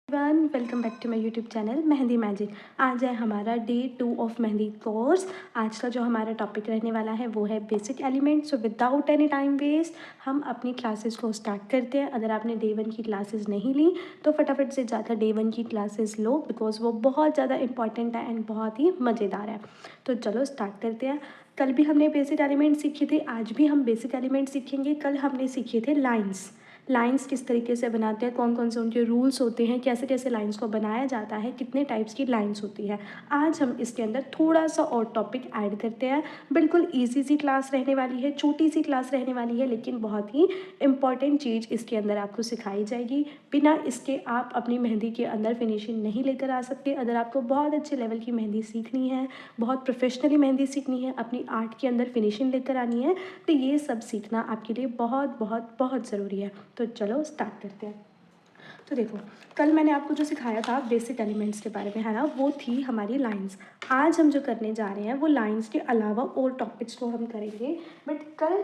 One welcome back to my YouTube channel Mehndi magic. आज है हमारा डे 2 ऑफ मेहंदी कोर्स। आज का जो हमारा टॉपिक रहने वाला है वो है basic element. So without any time waste हम अपनी क्लासेस को स्टार्ट करते हैं। अगर आपने डे 1 की क्लासेस नहीं ली तो फटाफट से जाकर डे 1 की क्लासेस लो, बिकॉज वो बहुत ज़्यादा इंपॉर्टेंट है एंड बहुत ही मज़ेदार है। तो चलो स्टार्ट करते हैं। कल भी हमने बेसिक एलिमेंट सीखे थे, आज भी हम बेसिक एलिमेंट सीखेंगे। कल हमने सीखे थे लाइंस किस तरीके से बनाते हैं, कौन कौन से उनके रूल्स होते हैं, कैसे कैसे लाइंस को बनाया जाता है, कितने टाइप्स की लाइंस होती है। आज हम इसके अंदर थोड़ा सा और टॉपिक ऐड करते हैं। बिल्कुल इजी सी क्लास रहने वाली है, छोटी सी क्लास रहने वाली है, लेकिन बहुत ही इंपॉर्टेंट चीज़ इसके अंदर आपको सिखाई जाएगी। बिना इसके आप अपनी मेहंदी के अंदर फिनिशिंग नहीं लेकर आ सकते। अगर आपको बहुत अच्छे लेवल की मेहंदी सीखनी है, बहुत प्रोफेशनली मेहंदी सीखनी है, अपनी आर्ट के अंदर फिनिशिंग लेकर आनी है, तो ये सब सीखना आपके लिए बहुत बहुत बहुत ज़रूरी है। तो चलो स्टार्ट करते हैं। तो देखो, कल मैंने आपको जो सिखाया था बेसिक एलिमेंट्स के बारे में, है ना, वो थी हमारी लाइंस। आज हम जो करने जा रहे हैं वो लाइंस के अलावा और टॉपिक्स को हम करेंगे। बट कल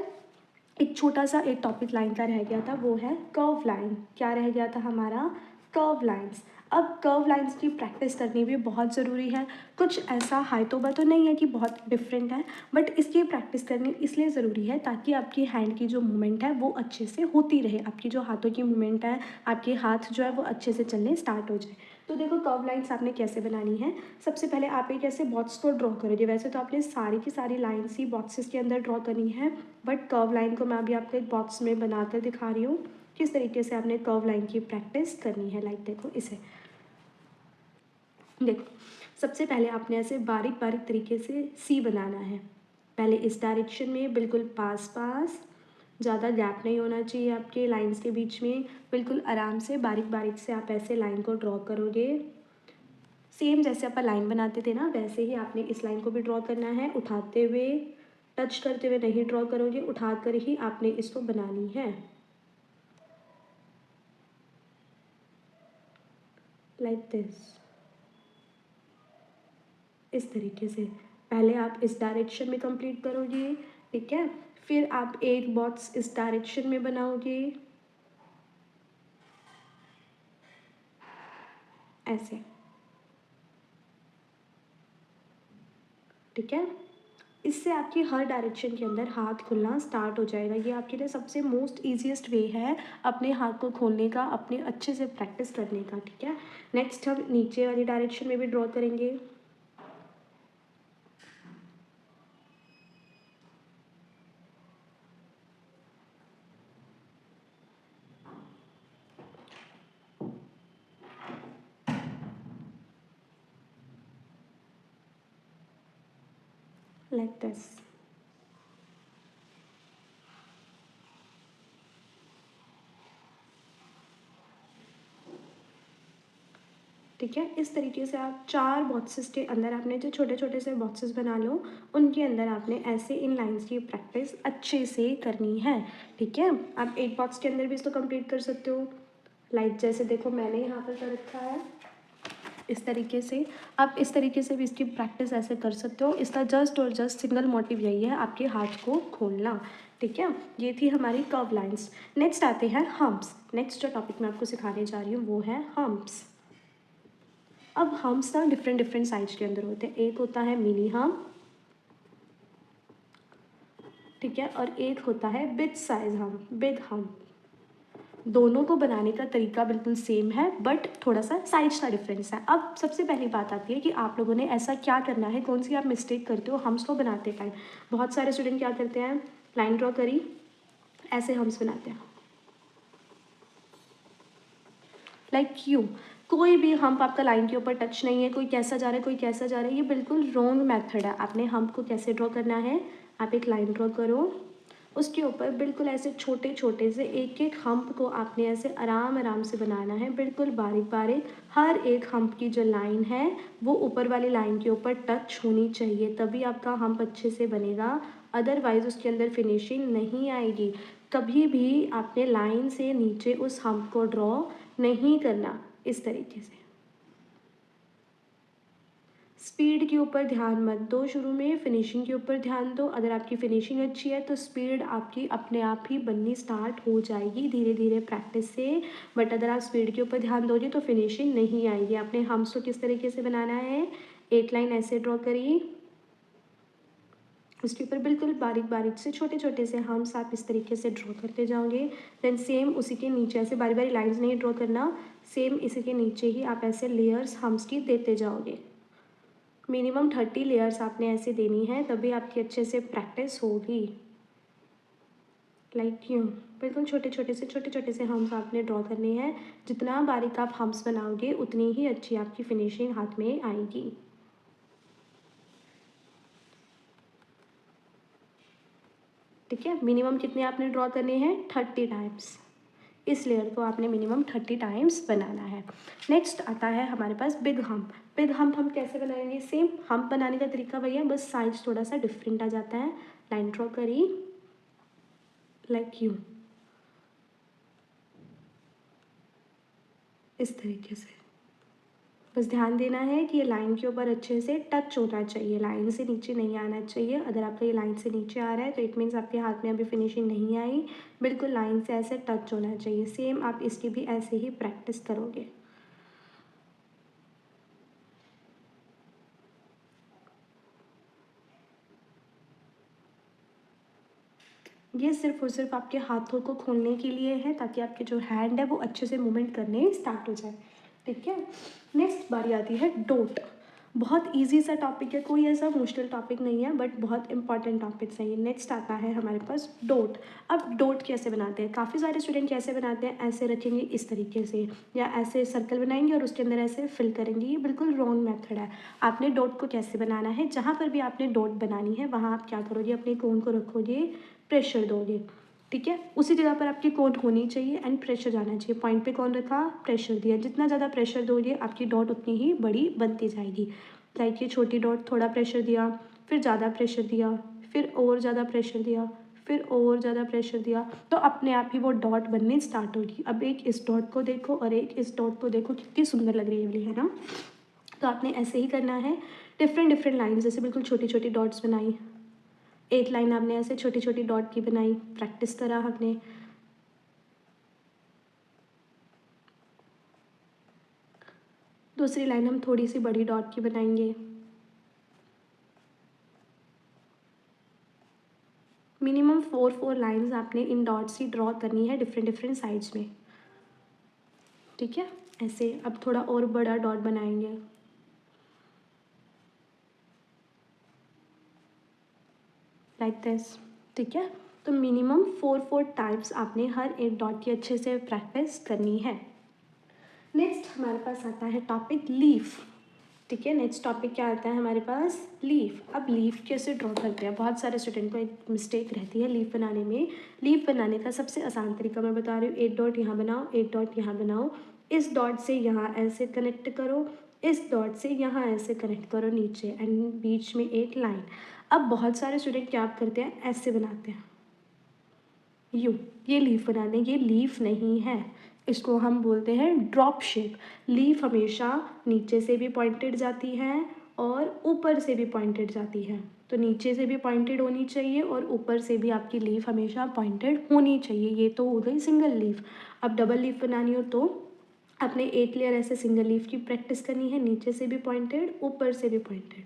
एक छोटा सा एक टॉपिक लाइन का रह गया था, वो है कर्व लाइन। क्या रह गया था हमारा? Curve lines. अब कर्व लाइंस की प्रैक्टिस करनी भी बहुत ज़रूरी है। कुछ ऐसा हाई तोबा तो नहीं है कि बहुत डिफरेंट है, बट इसकी प्रैक्टिस करनी इसलिए ज़रूरी है ताकि आपकी हैंड की जो मूवमेंट है वो अच्छे से होती रहे। आपकी जो हाथों की मूवमेंट है, आपके हाथ जो है वो अच्छे से चलने स्टार्ट हो जाए। तो देखो, कर्व लाइंस आपने कैसे बनानी है। सबसे पहले आप एक ऐसे बॉक्स को ड्रॉ करोगे। वैसे तो आपने सारी की सारी लाइंस ही बॉक्सेस के अंदर ड्रॉ करनी है, बट कर्व लाइन को मैं अभी आपको एक बॉक्स में बनाकर दिखा रही हूँ किस तरीके से आपने कर्व लाइन की प्रैक्टिस करनी है। लाइक देखो, इसे देखो, सबसे पहले आपने ऐसे बारीक बारीक तरीके से सी बनाना है। पहले इस डायरेक्शन में बिल्कुल पास पास, ज़्यादा गैप नहीं होना चाहिए आपके लाइंस के बीच में। बिल्कुल आराम से बारीक बारीक से आप ऐसे लाइन को ड्रॉ करोगे। सेम जैसे आप लाइन बनाते थे ना, वैसे ही आपने इस लाइन को भी ड्रॉ करना है। उठाते हुए, टच करते हुए नहीं ड्रॉ करोगे, उठाकर ही आपने इसको बनानी है। लाइक दिस, इस तरीके से पहले आप इस डायरेक्शन में कंप्लीट करोगे, ठीक है। फिर आप एक बॉक्स इस डायरेक्शन में बनाओगे, ऐसे, ठीक है। इससे आपकी हर डायरेक्शन के अंदर हाथ खुलना स्टार्ट हो जाएगा। ये आपके लिए सबसे मोस्ट ईजीएस्ट वे है अपने हाथ को खोलने का, अपने अच्छे से प्रैक्टिस करने का, ठीक है। नेक्स्ट हम नीचे वाली डायरेक्शन में भी ड्रॉ करेंगे। लाइक दिस, ठीक है। इस तरीके से आप 4 बॉक्सेस के अंदर आपने जो छोटे छोटे से बॉक्सेस बना लो, उनके अंदर आपने ऐसे इन लाइंस की प्रैक्टिस अच्छे से करनी है, ठीक है। आप एक बॉक्स के अंदर भी इसको कंप्लीट कर सकते हो। लाइक जैसे देखो, मैंने यहाँ पर कर रखा है इस तरीके से। आप इस तरीके से भी इसकी प्रैक्टिस ऐसे कर सकते हो। इसका जस्ट और जस्ट सिंगल मोटिव यही है, आपके हाथ को खोलना, ठीक है। ये थी हमारी कर्व लाइंस। नेक्स्ट आते हैं हम्प्स। नेक्स्ट जो टॉपिक मैं आपको सिखाने जा रही हूँ वो है हम्प्स। अब हम्प्स ना डिफरेंट डिफरेंट साइज के अंदर होते हैं। एक होता है मिनी हम्प, ठीक है, और एक होता है big size hump, big hump. दोनों को बनाने का तरीका बिल्कुल सेम है, बट थोड़ा सा साइज का डिफरेंस है। अब सबसे पहली बात आती है कि आप लोगों ने ऐसा क्या करना है, कौन सी आप मिस्टेक करते हो हम्प्स को बनाते टाइम। बहुत सारे स्टूडेंट क्या करते हैं, लाइन ड्रॉ करी, ऐसे हम्प्स बनाते हैं। लाइक क्यों? कोई भी हम्प आपका लाइन के ऊपर टच नहीं है, कोई कैसा जा रहा है, कोई कैसा जा रहा है, ये बिल्कुल रॉन्ग मेथड है। आपने हम्प को कैसे ड्रॉ करना है, आप एक लाइन ड्रॉ करो, उसके ऊपर बिल्कुल ऐसे छोटे छोटे से एक एक हम्प को आपने ऐसे आराम आराम से बनाना है, बिल्कुल बारीक बारीक। हर एक हम्प की जो लाइन है वो ऊपर वाली लाइन के ऊपर टच होनी चाहिए, तभी आपका हम्प अच्छे से बनेगा। अदरवाइज़ उसके अंदर फिनिशिंग नहीं आएगी। कभी भी आपने लाइन से नीचे उस हम्प को ड्रॉ नहीं करना, इस तरीके से। स्पीड के ऊपर ध्यान मत दो शुरू में, फिनिशिंग के ऊपर ध्यान दो। अगर आपकी फिनिशिंग अच्छी है तो स्पीड आपकी अपने आप ही बननी स्टार्ट हो जाएगी धीरे धीरे प्रैक्टिस से। बट अगर आप स्पीड के ऊपर ध्यान दोगे तो फिनिशिंग नहीं आएगी। आपने हम्स को किस तरीके से बनाना है, एक लाइन ऐसे ड्रॉ करी, उसके ऊपर बिल्कुल बारीक बारीक से छोटे छोटे से हम्स आप इस तरीके से ड्रॉ करते जाओगे। देन सेम उसी के नीचे ऐसे बारी बारी लाइंस नहीं ड्रॉ करना, सेम इसी के नीचे ही आप ऐसे लेयर्स हम्स की देते जाओगे। मिनिमम 30 लेयर्स आपने ऐसे देनी है, तभी आपकी अच्छे से प्रैक्टिस होगी। लाइक यूँ बिल्कुल छोटे छोटे से हम्स आपने ड्रॉ करने हैं। जितना बारीक आप हम्स बनाओगे उतनी ही अच्छी आपकी फिनिशिंग हाथ में आएगी। ठीक है, मिनिमम कितने आपने ड्रॉ करने हैं, 30 टाइम्स। इस लेयर को आपने मिनिमम 30 टाइम्स बनाना है। नेक्स्ट आता है हमारे पास बिग हम्प। बिग हम्प हम कैसे बनाएंगे, सेम हम्प बनाने का तरीका वही है, बस साइज थोड़ा सा डिफरेंट आ जाता है। लाइन ड्रॉ करी लाइक यूँ, इस तरीके से। बस ध्यान देना है कि ये लाइन के ऊपर अच्छे से टच होना चाहिए, लाइन से नीचे नहीं आना चाहिए। अगर आपका ये लाइन से नीचे आ रहा है तो इट मीन्स आपके हाथ में अभी फिनिशिंग नहीं आई। बिल्कुल लाइन से ऐसे टच होना चाहिए। सेम आप इसकी भी ऐसे ही प्रैक्टिस करोगे। ये सिर्फ और सिर्फ आपके हाथों को खोलने के लिए है, ताकि आपके जो हैंड है वो अच्छे से मूवमेंट करने स्टार्ट हो जाए। ठीक है, नेक्स्ट बारी आती है डोट। बहुत इजी सा टॉपिक है, कोई ऐसा मुश्किल टॉपिक नहीं है, बट बहुत इंपॉर्टेंट टॉपिक है ये। नेक्स्ट आता है हमारे पास डोट। अब डोट कैसे बनाते हैं, काफ़ी सारे स्टूडेंट कैसे बनाते हैं, ऐसे रखेंगे इस तरीके से, या ऐसे सर्कल बनाएंगे और उसके अंदर ऐसे फिल करेंगे। ये बिल्कुल रॉन्ग मेथड है। आपने डॉट को कैसे बनाना है, जहाँ पर भी आपने डॉट बनानी है वहाँ आप क्या करोगे, अपने कोन को रखोगे, प्रेशर दोगे। ठीक है, उसी जगह पर आपकी कोन होनी चाहिए एंड प्रेशर जाना चाहिए। पॉइंट पे कौन रखा, प्रेशर दिया। जितना ज़्यादा प्रेशर दोगे आपकी डॉट उतनी ही बड़ी बनती जाएगी। लाइक ये छोटी डॉट, थोड़ा प्रेशर दिया, फिर ज़्यादा प्रेशर दिया, फिर और ज़्यादा प्रेशर दिया, फिर और ज़्यादा प्रेशर दिया, तो अपने आप ही वो डॉट बननी स्टार्ट होगी। अब एक इस डॉट को देखो और एक इस डॉट को देखो, कितनी सुंदर लग रही है ये, है ना। तो आपने ऐसे ही करना है। डिफरेंट डिफरेंट लाइन जैसे बिल्कुल छोटी छोटी डॉट्स बनाई, एक लाइन आपने ऐसे छोटी छोटी डॉट की बनाई, प्रैक्टिस करा हमने। दूसरी लाइन हम थोड़ी सी बड़ी डॉट की बनाएंगे। मिनिमम 4 लाइंस आपने इन डॉट्स ही ड्रॉ करनी है डिफरेंट डिफरेंट साइड्स में। ठीक है, ऐसे अब थोड़ा और बड़ा डॉट बनाएंगे। Like this. ठीक है, तो मिनिमम 4 टाइम्स आपने हर एक डॉट की अच्छे से प्रैक्टिस करनी है। नेक्स्ट हमारे पास आता है टॉपिक लीफ। ठीक है, नेक्स्ट टॉपिक क्या आता है हमारे पास, लीफ। अब लीफ कैसे ड्रॉ करते हैं, बहुत सारे स्टूडेंट को एक मिस्टेक रहती है लीफ बनाने में। लीफ बनाने का सबसे आसान तरीका मैं बता रही हूँ, एक डॉट यहाँ बनाओ, एक डॉट यहाँ बनाओ, इस डॉट से यहाँ ऐसे कनेक्ट करो, इस डॉट से यहाँ ऐसे कनेक्ट करो नीचे, एंड बीच में एक लाइन। अब बहुत सारे स्टूडेंट क्या करते हैं, ऐसे बनाते हैं यू, ये लीफ बनाने, ये लीफ नहीं है, इसको हम बोलते हैं ड्रॉप शेप। लीफ हमेशा नीचे से भी पॉइंटेड जाती है और ऊपर से भी पॉइंटेड जाती है। तो नीचे से भी पॉइंटेड होनी चाहिए और ऊपर से भी आपकी लीफ हमेशा पॉइंटेड होनी चाहिए। ये तो हो गई सिंगल लीफ। अब डबल लीफ बनानी हो तो आपने एक लेयर ऐसे सिंगल लीफ की प्रैक्टिस करनी है, नीचे से भी पॉइंटेड, ऊपर से भी पॉइंटेड,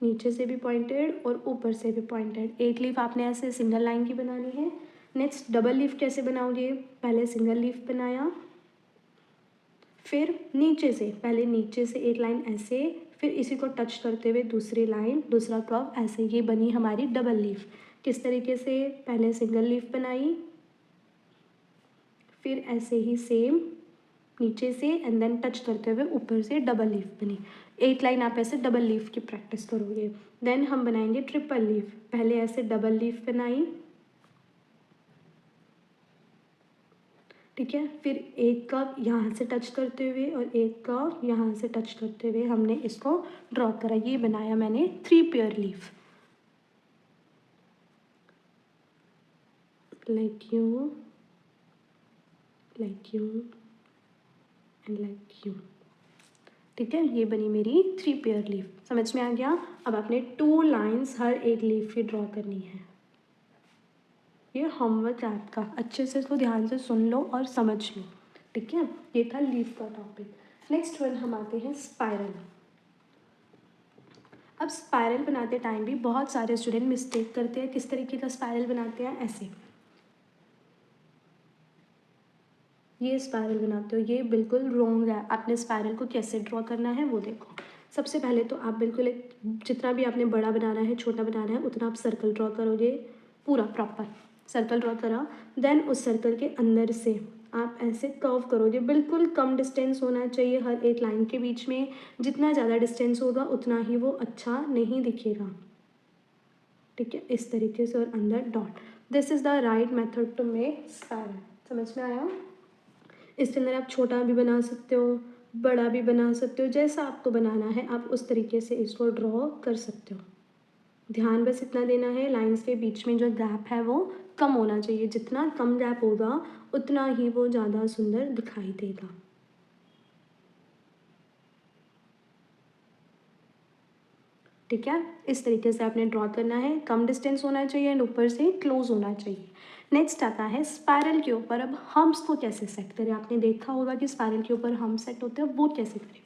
नीचे से भी पॉइंटेड और ऊपर से भी पॉइंटेड। एक लीफ आपने ऐसे सिंगल लाइन की बनानी है। नेक्स्ट डबल लीफ कैसे बनाओगे, पहले सिंगल लीफ बनाया, फिर नीचे से, पहले नीचे से एक लाइन ऐसे, फिर इसी को टच करते हुए दूसरी लाइन, दूसरा कर्व ऐसे, ये बनी हमारी डबल लीफ। किस तरीके से, पहले सिंगल लीफ बनाई, फिर ऐसे ही सेम नीचे से एंड देन टच करते हुए ऊपर से डबल लीफ बनी। एक लाइन आप ऐसे डबल लीफ की प्रैक्टिस करोगे। देन हम बनाएंगे ट्रिपल लीफ। पहले ऐसे डबल लीफ बनाई, ठीक है, फिर एक कर्व यहाँ से टच करते हुए और एक कर्व यहाँ से टच करते हुए हमने इसको ड्रॉ करा। ये बनाया मैंने 3 pair leaf, like you, like you and like you. ठीक है, ये बनी मेरी 3 पेयर लीफ। समझ में आ गया। अब आपने 2 लाइंस हर एक लीफ की ड्रॉ करनी है। ये होमवर्क है आपका, अच्छे से इसको ध्यान से सुन लो और समझ लो। ठीक है, ये था लीफ का टॉपिक। नेक्स्ट वन हम आते हैं स्पाइरल। अब स्पाइरल बनाते टाइम भी बहुत सारे स्टूडेंट मिस्टेक करते हैं। किस तरीके का स्पाइरल बनाते हैं? ऐसे ये स्पाइरल बनाते हो, ये बिल्कुल रॉन्ग है। आपने स्पाइरल को कैसे ड्रॉ करना है वो देखो। सबसे पहले तो आप बिल्कुल एक, जितना भी आपने बड़ा बनाना है छोटा बनाना है उतना आप सर्कल ड्रॉ करोगे, पूरा प्रॉपर सर्कल ड्रॉ करा। देन उस सर्कल के अंदर से आप ऐसे कर्व करोगे, बिल्कुल कम डिस्टेंस होना चाहिए हर एक लाइन के बीच में। जितना ज़्यादा डिस्टेंस होगा उतना ही वो अच्छा नहीं दिखेगा। ठीक है, इस तरीके से, और अंदर dot. This is the right method to make spiral. समझ में आया? इसके अंदर आप छोटा भी बना सकते हो, बड़ा भी बना सकते हो, जैसा आपको बनाना है आप उस तरीके से इसको ड्रॉ कर सकते हो। ध्यान बस इतना देना है, लाइंस के बीच में जो गैप है वो कम होना चाहिए। जितना कम गैप होगा उतना ही वो ज़्यादा सुंदर दिखाई देगा। ठीक है, इस तरीके से आपने ड्रॉ करना है। कम डिस्टेंस होना चाहिए एंड ऊपर से क्लोज होना चाहिए। नेक्स्ट आता है स्पाइरल के ऊपर अब हम्प्स को कैसे सेट करें। आपने देखा होगा कि स्पाइरल के ऊपर हम्प सेट होते हैं, वो कैसे करें।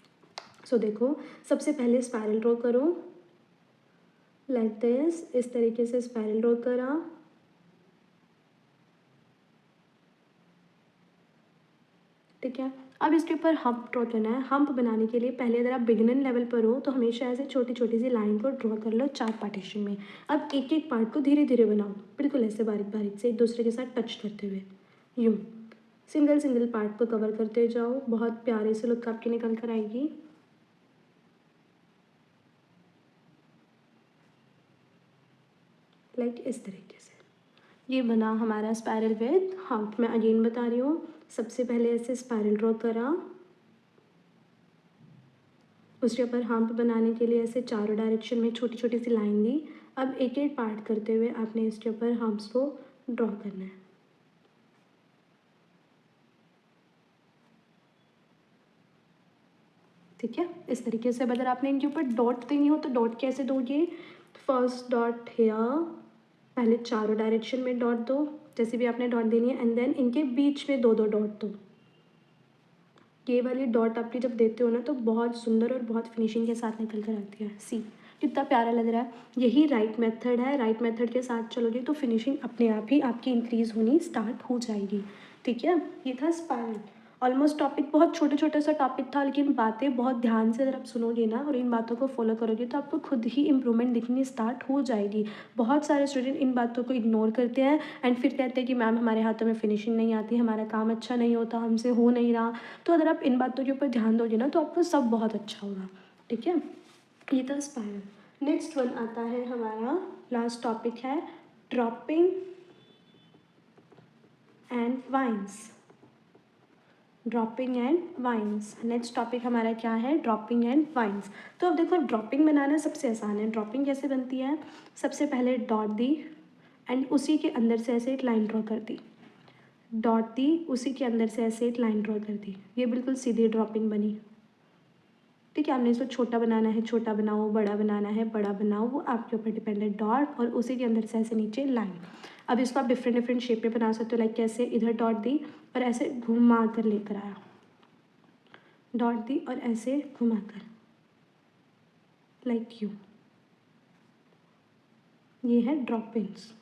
सो देखो, सबसे पहले स्पाइरल ड्रॉ करो लाइक दिस। इस तरीके से स्पाइरल ड्रॉ करा। ठीक है, अब इसके ऊपर हम्प ड्रॉ करना है। हम्प बनाने के लिए पहले अगर आप बिगिनर लेवल पर हो तो हमेशा ऐसे छोटी छोटी सी लाइन को ड्रॉ कर लो 4 पार्टीशन में। अब एक एक पार्ट को धीरे धीरे बनाओ, बिल्कुल ऐसे बारीक बारीक से एक दूसरे के साथ टच करते हुए। यूँ सिंगल सिंगल पार्ट को कवर करते जाओ, बहुत प्यारे से लुक आपकी निकल कर आएगी। लाइक इस तरीके से ये बना हमारा स्पाइरल विद हम्प। मैं अगेन बता रही हूँ, सबसे पहले ऐसे स्पाइरल ड्रॉ करा, उसके ऊपर हम्प बनाने के लिए ऐसे चारों डायरेक्शन में छोटी छोटी सी लाइन दी। अब एक एक पार्ट करते हुए आपने इसके ऊपर हम्प्स को ड्रॉ करना है। ठीक है, इस तरीके से। अगर आपने इनके ऊपर डॉट देनी हो तो डॉट कैसे दोगे? फर्स्ट डॉट हेयर, पहले चारों डायरेक्शन में डॉट दो, जैसे भी आपने डॉट देनी है, एंड देन इनके बीच में 2 2 डॉट दो। ये वाली डॉट आपकी जब देते हो ना तो बहुत सुंदर और बहुत फिनिशिंग के साथ निकल कर आती है। सी कितना प्यारा लग रहा है। यही राइट मेथड है। राइट मेथड के साथ चलोगे तो फिनिशिंग अपने आप ही आपकी इंक्रीज़ होनी स्टार्ट हो जाएगी। ठीक है, ये था स्पाइरल। ऑलमोस्ट टॉपिक बहुत छोटे छोटे सा टॉपिक था, लेकिन बातें बहुत ध्यान से अगर आप सुनोगे ना और इन बातों को फॉलो करोगे तो आपको खुद ही इंप्रूवमेंट दिखनी स्टार्ट हो जाएगी। बहुत सारे स्टूडेंट इन बातों को इग्नोर करते हैं एंड फिर कहते हैं कि मैम हमारे हाथों में फिनिशिंग नहीं आती, हमारा काम अच्छा नहीं होता, हमसे हो नहीं रहा। तो अगर आप इन बातों के ऊपर ध्यान दोगे ना तो आपको सब बहुत अच्छा होगा। ठीक है, ये था स्पाइरल। नेक्स्ट वन आता है हमारा, लास्ट टॉपिक है dropping and vines. Dropping and vines, next topic हमारा क्या है? Dropping and vines. तो अब देखो, ड्रॉपिंग बनाना सबसे आसान है। ड्रॉपिंग कैसे बनती है? सबसे पहले डॉट दी एंड उसी के अंदर से ऐसे एक लाइन ड्रॉ कर दी। डॉट दी, उसी के अंदर से ऐसे एक लाइन ड्रॉ कर दी। ये बिल्कुल सीधी ड्रॉपिंग बनी। ठीक है, आपने इसको छोटा बनाना है छोटा बनाओ, बड़ा बनाना है बड़ा बनाओ, वो आपके ऊपर डिपेंड है। डॉट और उसी के अंदर से ऐसे नीचे लाइन। अब इसको आप डिफरेंट डिफरेंट शेप में बना सकते हो। लाइक कैसे? इधर डॉट दी और ऐसे घुमा कर लेकर आया, डॉट दी और ऐसे घुमा कर, लाइक यू। ये है ड्रॉपिंग्स।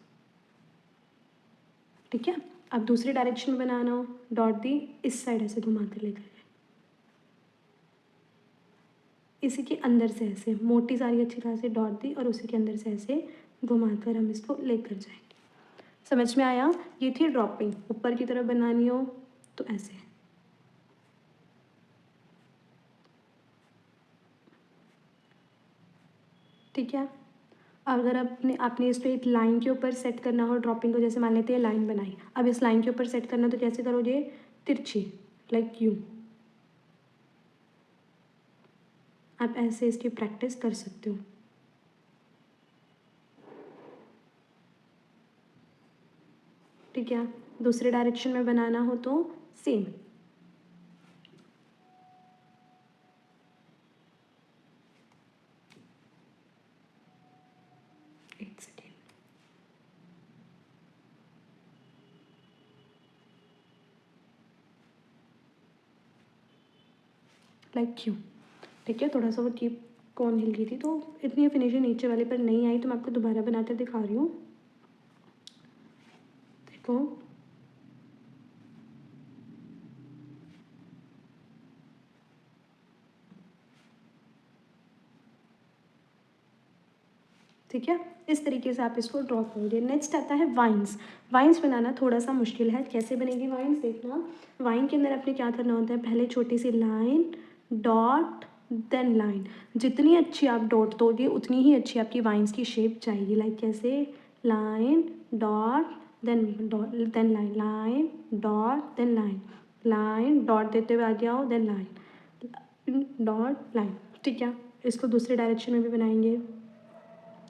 ठीक है, अब दूसरे डायरेक्शन में बनाना हो, डॉट दी, इस साइड ऐसे घुमा कर लेकर गए, इसी के अंदर से ऐसे मोटी सारी अच्छी तरह से डॉट दी और उसी के अंदर से ऐसे घुमाकर हम इसको लेकर जाएंगे। समझ में आया? ये थी ड्रॉपिंग। ऊपर की तरफ बनानी हो तो ऐसे। ठीक है, अगर आपने इस पर एक लाइन के ऊपर सेट करना हो ड्रॉपिंग को, जैसे मान लेते हैं लाइन बनाई, अब इस लाइन के ऊपर सेट करना तो कैसे करोगे? तिरछी, लाइक यू। आप ऐसे इसकी प्रैक्टिस कर सकते हो। ठीक है, दूसरे डायरेक्शन में बनाना हो तो सेम। Like you. ठीक है, थोड़ा सा वो टिप कौन हिल गई थी तो इतनी फिनिशिंग नीचे वाले पर नहीं आई, तो मैं आपको दोबारा बनाकर दिखा रही हूँ। देखो, ठीक है, इस तरीके से आप इसको ड्रॉ करोगे। नेक्स्ट आता है वाइन्स। वाइन्स बनाना थोड़ा सा मुश्किल है। कैसे बनेगी वाइन्स देखना। वाइन के अंदर आपने क्या करना होता है, पहले छोटी सी लाइन, डॉट, देन लाइन। जितनी अच्छी आप डॉट दोगे उतनी ही अच्छी आपकी वाइन्स की शेप जाएगी। लाइक कैसे, line, dot, then line, line, dot, then line, line, dot देते हुए आगे आओ, देन लाइन, डॉट, लाइन। ठीक है, इसको दूसरे डायरेक्शन में भी बनाएंगे।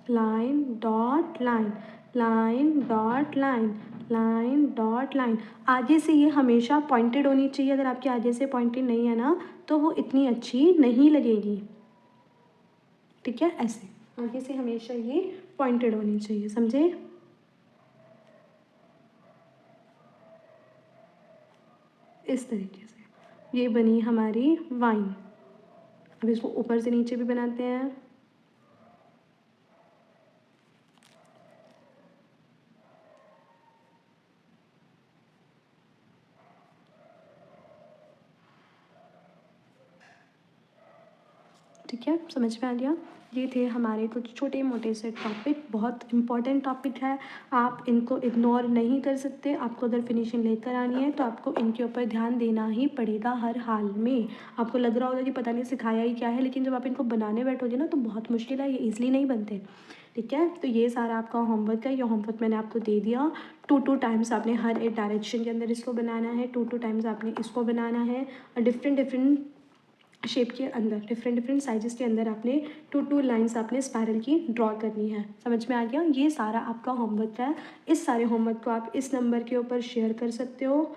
Line, dot, line, line, dot, line, line, dot, line. आगे से ये हमेशा पॉइंटेड होनी चाहिए। अगर आपके आगे से पॉइंटेड नहीं है ना तो वो इतनी अच्छी नहीं लगेगी। ठीक है, ऐसे आगे से हमेशा ये पॉइंटेड होनी चाहिए, समझे। इस तरीके से ये बनी हमारी वाइन। अब इसको ऊपर से नीचे भी बनाते हैं। ठीक है, समझ में आ गया। ये थे हमारे कुछ छोटे मोटे से टॉपिक, बहुत इंपॉर्टेंट टॉपिक है। आप इनको इग्नोर नहीं कर सकते। आपको अगर फिनिशिंग लेकर आनी है तो आपको इनके ऊपर ध्यान देना ही पड़ेगा हर हाल में। आपको लग रहा होगा कि पता नहीं सिखाया ही क्या है, लेकिन जब आप इनको बनाने बैठोगे ना तो बहुत मुश्किल है, ये ईजिली नहीं बनते। ठीक है, तो ये सारा आपका होमवर्क है। ये होमवर्क मैंने आपको दे दिया। 2 टाइम्स आपने हर एक डायरेक्शन के अंदर इसको बनाना है। 2 टाइम्स आपने इसको बनाना है। डिफरेंट डिफरेंट शेप के अंदर, डिफरेंट डिफरेंट साइजेस के अंदर आपने 2 लाइंस आपने स्पायरल की ड्रॉ करनी है। समझ में आ गया। ये सारा आपका होमवर्क है। इस सारे होमवर्क को आप इस नंबर के ऊपर शेयर कर सकते हो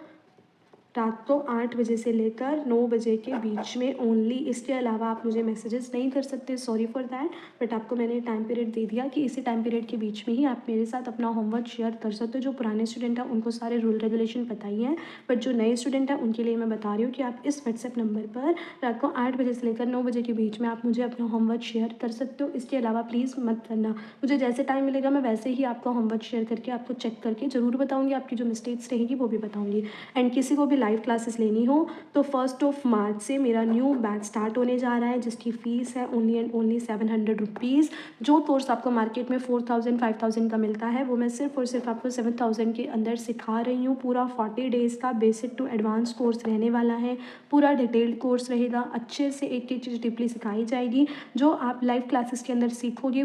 रात को 8 बजे से लेकर 9 बजे के बीच में ओनली। इसके अलावा आप मुझे मैसेजेस नहीं कर सकते, सॉरी फॉर दैट। बट आपको मैंने टाइम पीरियड दे दिया कि इसी टाइम पीरियड के बीच में ही आप मेरे साथ अपना होमवर्क शेयर कर सकते हो। जो पुराने स्टूडेंट हैं उनको सारे रूल रेगुलेशन पता ही हैं, बट जो नए स्टूडेंट हैं उनके लिए मैं बता रही हूँ कि आप इस व्हाट्सएप नंबर पर रात को 8 बजे से लेकर 9 बजे के बीच में आप मुझे अपना होमवर्क शेयर कर सकते हो। इसके अलावा प्लीज़ मत करना। मुझे जैसे टाइम मिलेगा मैं वैसे ही आपका होमवर्क शेयर करके आपको चेक करके ज़रूर बताऊँगी। आपकी जो मिस्टेक्स रहेगी वो भी बताऊँगी। एंड किसी को भी लाइव क्लासेस लेनी हो तो 1 मार्च से मेरा न्यू बैच स्टार्ट होने जा रहा है, जिसकी फ़ीस है ओनली एंड ओनली 700 रुपीज़। जो कोर्स आपको मार्केट में 4000 5000 का मिलता है वो मैं सिर्फ और सिर्फ आपको 7000 के अंदर सिखा रही हूँ। पूरा 40 डेज़ का बेसिक टू एडवांस कोर्स रहने वाला है। पूरा डिटेल्ड कोर्स रहेगा, अच्छे से एक एक चीज़ डीपली सिखाई जाएगी। जो आप लाइव क्लासेस के अंदर सीखोगे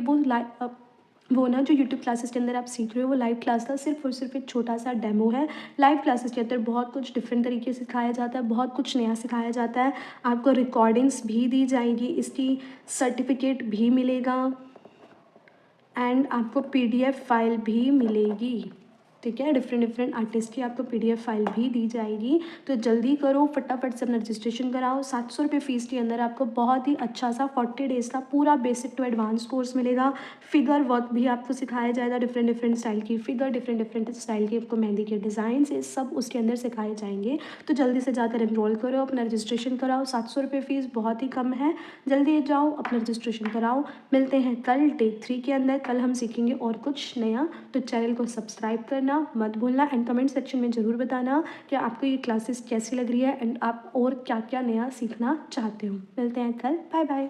वो ना जो यूट्यूब क्लासेस के अंदर आप सीख रहे हो वो लाइव क्लास का सिर्फ और सिर्फ एक छोटा सा डेमो है। लाइव क्लासेस के अंदर बहुत कुछ डिफरेंट तरीके से सिखाया जाता है, बहुत कुछ नया सिखाया जाता है। आपको रिकॉर्डिंग्स भी दी जाएगी, इसकी सर्टिफिकेट भी मिलेगा एंड आपको पीडीएफ फाइल भी मिलेगी। ठीक है, डिफरेंट डिफरेंट आर्टिस्ट की आपको पीडीएफ फाइल भी दी जाएगी। तो जल्दी करो, फटाफट से अपना रजिस्ट्रेशन कराओ। 700 रुपये फ़ीस के अंदर आपको बहुत ही अच्छा सा 40 डेज़ का पूरा बेसिक टू एडवांस कोर्स मिलेगा। फिगर वर्क भी आपको सिखाया जाएगा, डिफरेंट डिफरेंट स्टाइल की फिगर, डिफरेंट डिफरेंट स्टाइल की आपको मेहंदी के डिज़ाइन से सब उसके अंदर सिखाए जाएंगे। तो जल्दी से जाकर एनरोल करो, अपना रजिस्ट्रेशन कराओ। 700 रुपये फ़ीस बहुत ही कम है, जल्दी जाओ अपना रजिस्ट्रेशन कराओ। मिलते हैं कल डे 3 के अंदर। कल हम सीखेंगे और कुछ नया, तो चैनल को सब्सक्राइब करना मत भूलना एंड कमेंट सेक्शन में ज़रूर बताना कि आपको ये क्लासेस कैसी लग रही है एंड आप और क्या क्या नया सीखना चाहते हो। मिलते हैं कल, बाय बाय।